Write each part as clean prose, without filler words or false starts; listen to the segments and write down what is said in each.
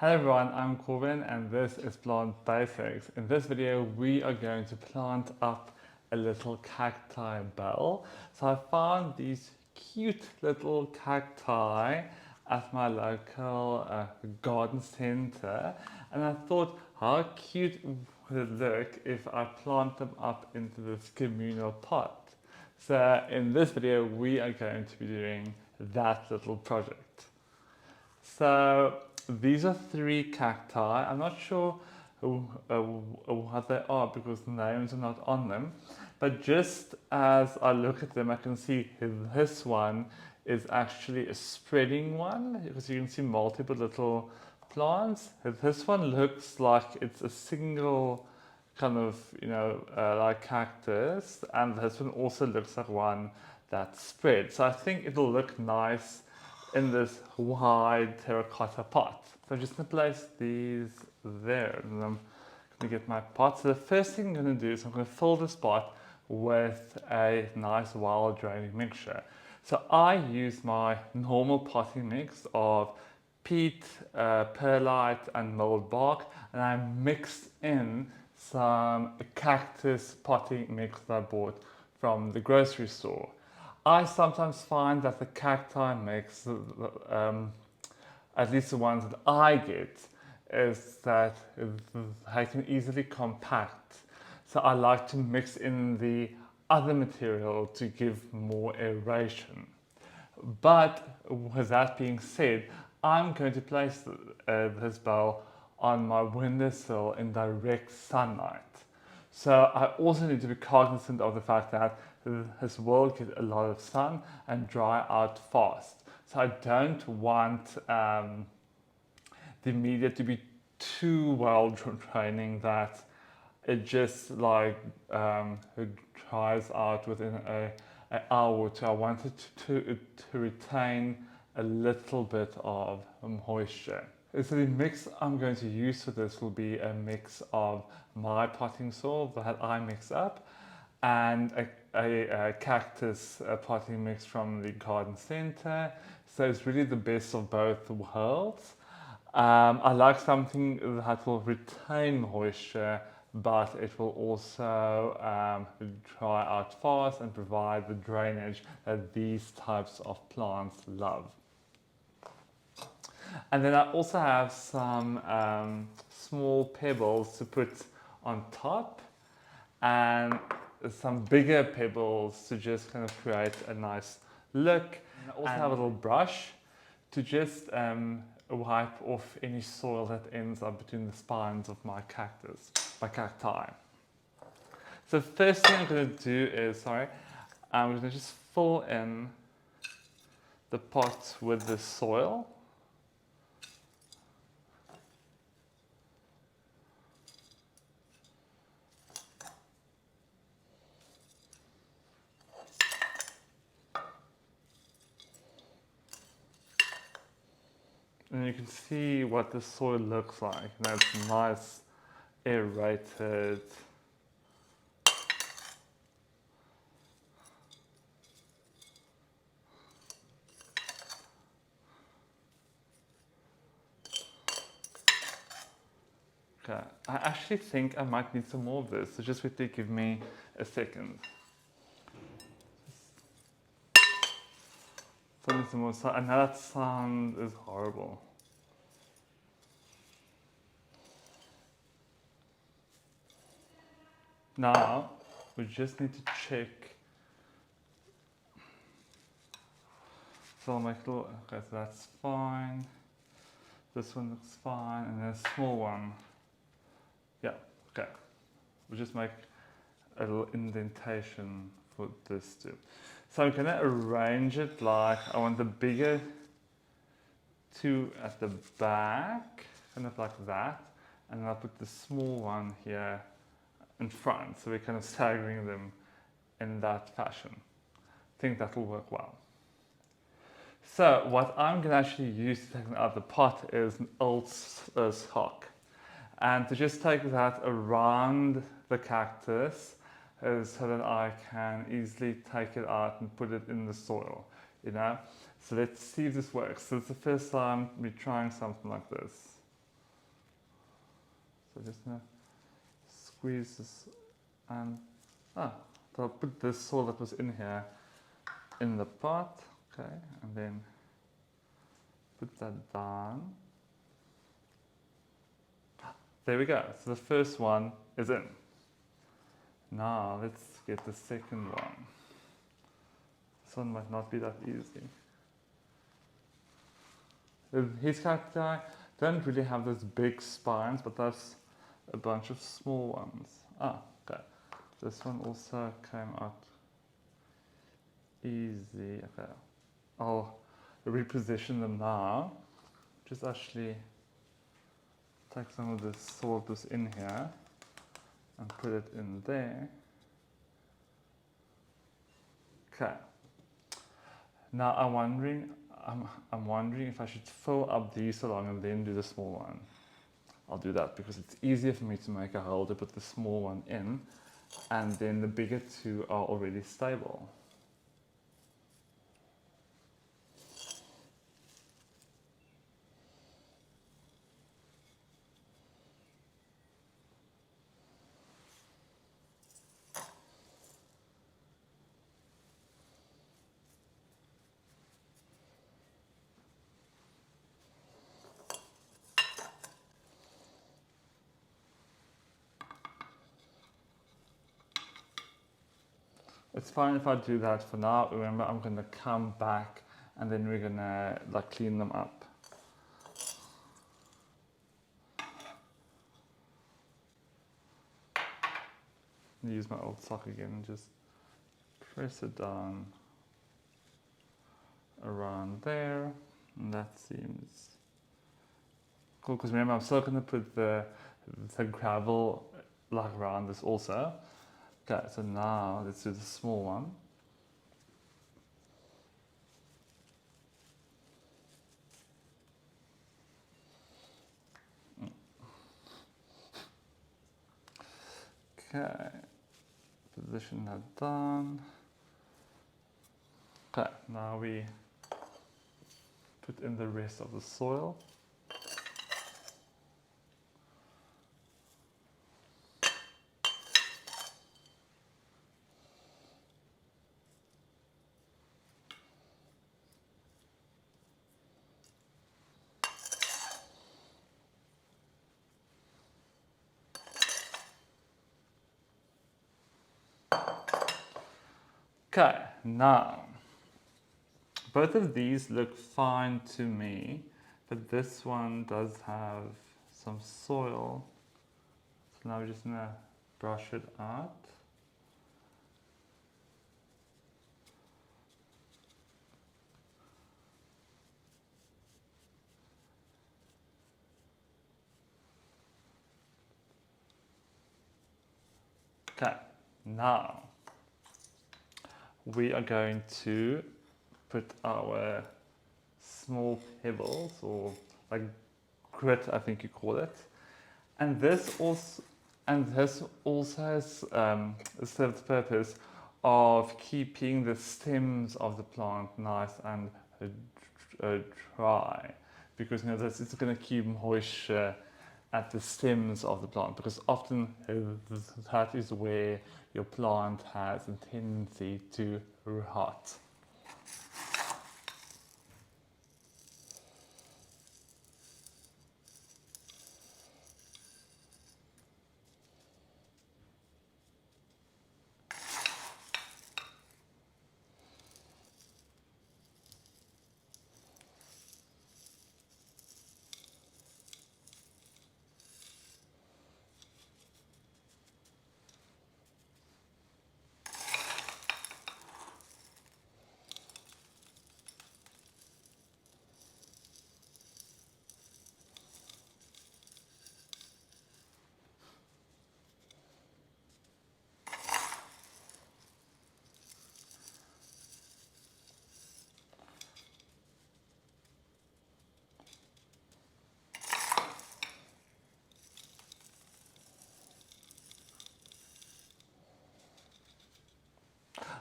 Hello everyone, I'm Corbin and this is Plant Basics. In this video we are going to plant up a little cacti bell. So I found these cute little cacti at my local garden center, and I thought how cute would it look if I plant them up into this communal pot. So in this video we are going to be doing that little project. So these are three cacti. I'm not sure what they are because the names are not on them. But just as I look at them, I can see this one is actually a spreading one because you can see multiple little plants. This one looks like it's a single kind of, like cactus, and this one also looks like one that's spread. So I think it'll look nice in this wide terracotta pot. So I'm just going to place these there, and I'm going to get my pot. So the first thing I'm going to do is I'm going to fill this pot with a nice wild draining mixture. So I use my normal potting mix of peat, perlite and mold bark, and I mixed in some cactus potting mix that I bought from the grocery store. I sometimes find that the cacti mix, at least the ones that I get, is that they can easily compact. So I like to mix in the other material to give more aeration. But with that being said, I'm going to place this bowl on my windowsill in direct sunlight. So I also need to be cognizant of the fact that this will get a lot of sun and dry out fast. So I don't want the media to be too well draining that it just it dries out within an hour or two. I want it to retain a little bit of moisture. So the mix I'm going to use for this will be a mix of my potting soil that I mix up and a cactus potting mix from the garden center. So it's really the best of both worlds. I like something that will retain moisture, but it will also dry out fast and provide the drainage that these types of plants love. And then I also have some small pebbles to put on top and some bigger pebbles to just kind of create a nice look. And I also have a little brush to just wipe off any soil that ends up between the spines of my cacti. So the first thing I'm going to do is, I'm going to just fill in the pot with the soil. And you can see what the soil looks like. And it's nice, aerated. Okay, I actually think I might need some more of this, so just wait to give me a second. Some more, and that sound is horrible. Now, we just need to check. So I'll make a little, okay, so that's fine. This one looks fine, and then a small one. Yeah, okay. We'll just make a little indentation for this too. So I'm gonna arrange it like I want the bigger two at the back, kind of like that, and then I'll put the small one here in front, so we're kind of staggering them in that fashion. I think that will work well. So what I'm going to actually use to take out of the pot is an old sock, and to just take that around the cactus so that I can easily take it out and put it in the soil, So let's see if this works. So it's the first time we're trying something like this. So just gonna squeeze this and so I'll put this soil that was in here in the pot, okay, and then put that down. There we go. So the first one is in. Now let's get the second one. This one might not be that easy. His cacti don't really have those big spines, but that's a bunch of small ones. Ah, okay. This one also came out easy. Okay. I'll reposition them now. Just actually take some of this soil that's in here and put it in there. Okay. Now I'm wondering if I should fill up these along and then do the small one. I'll do that because it's easier for me to make a hole to put the small one in, and then the bigger two are already stable. It's fine if I do that for now. Remember, I'm gonna come back and then we're gonna like clean them up. Use my old sock again and just press it down around there, and that seems cool. Because remember, I'm still gonna put the gravel like around this also. Okay, so now let's do the small one. Okay, position that down. Okay, now we put in the rest of the soil. Okay, now both of these look fine to me, but this one does have some soil. So now we're just gonna brush it out. Okay, now we are going to put our small pebbles, or like grit, I think you call it, and this also has served the purpose of keeping the stems of the plant nice and dry, because you know this is going to keep moisture at the stems of the plant, because often that is where your plant has a tendency to rot.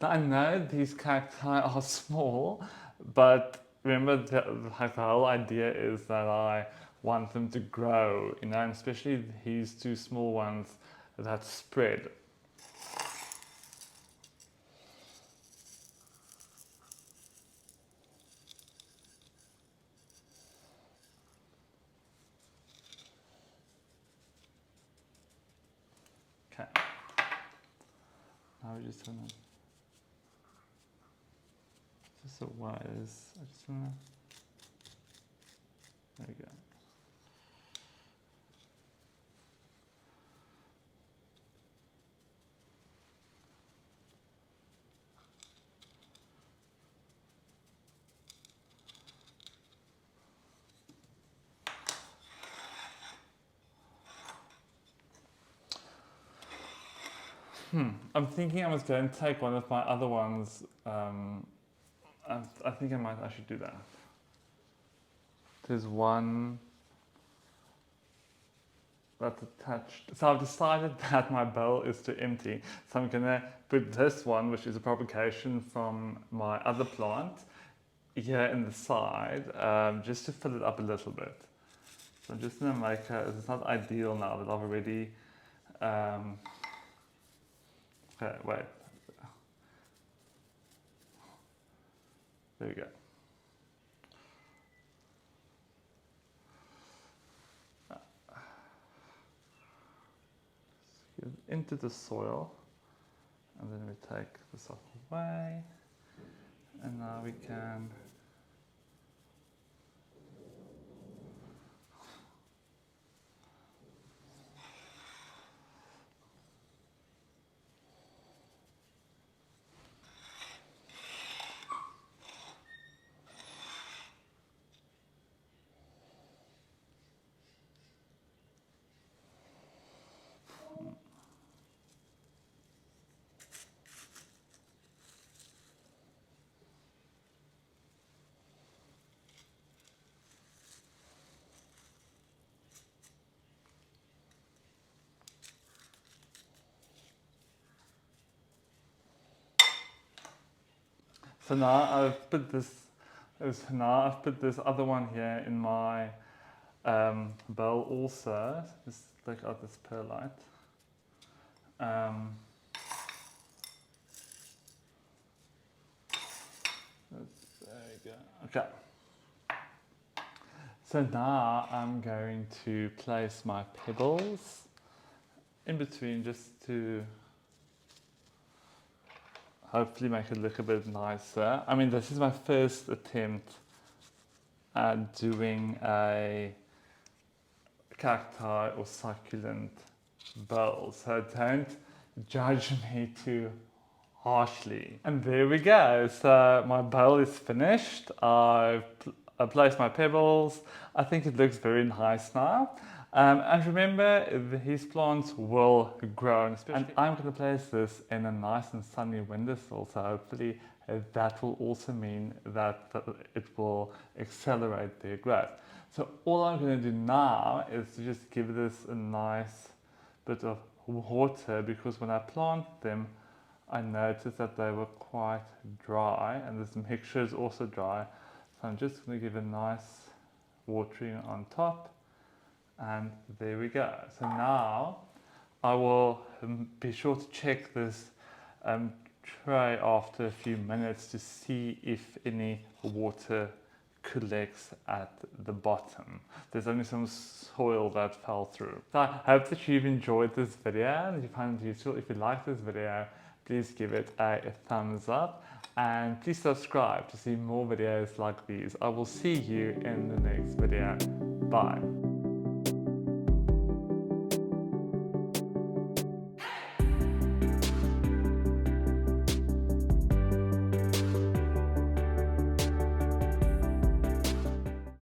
Now, I know these cacti are small, but remember the whole idea is that I want them to grow, you know, and especially these two small ones that spread. Okay. Now we're just gonna just the wires. I just wanna. There we go. I'm thinking I was going to take one of my other ones. I think I might actually do that. There's one that's attached. So I've decided that my bowl is too empty. So I'm gonna put this one, which is a propagation from my other plant, here in the side, just to fill it up a little bit. So I'm just gonna make it's not ideal now that I've already, okay, wait. There we go. Into the soil, and then we take this off away, and now we can So now I've put this other one here in my bowl also. Just take out this perlite. There we go. Okay. So now I'm going to place my pebbles in between, just to hopefully make it look a bit nicer. I mean, this is my first attempt at doing a cacti or succulent bowl, so don't judge me too harshly. And there we go. So my bowl is finished. I've placed my pebbles. I think it looks very nice now. And remember, these plants will grow, and I'm going to place this in a nice and sunny windowsill, so hopefully that will also mean that it will accelerate their growth. So all I'm going to do now is to just give this a nice bit of water, because when I plant them, I noticed that they were quite dry, and this mixture is also dry. So I'm just going to give a nice watering on top. And there we go. So now I will be sure to check this tray after a few minutes to see if any water collects at the bottom. There's only some soil that fell through. So I hope that you've enjoyed this video and you found it useful. If you like this video, please give it a thumbs up, and please subscribe to see more videos like these. I will see you in the next video. Bye.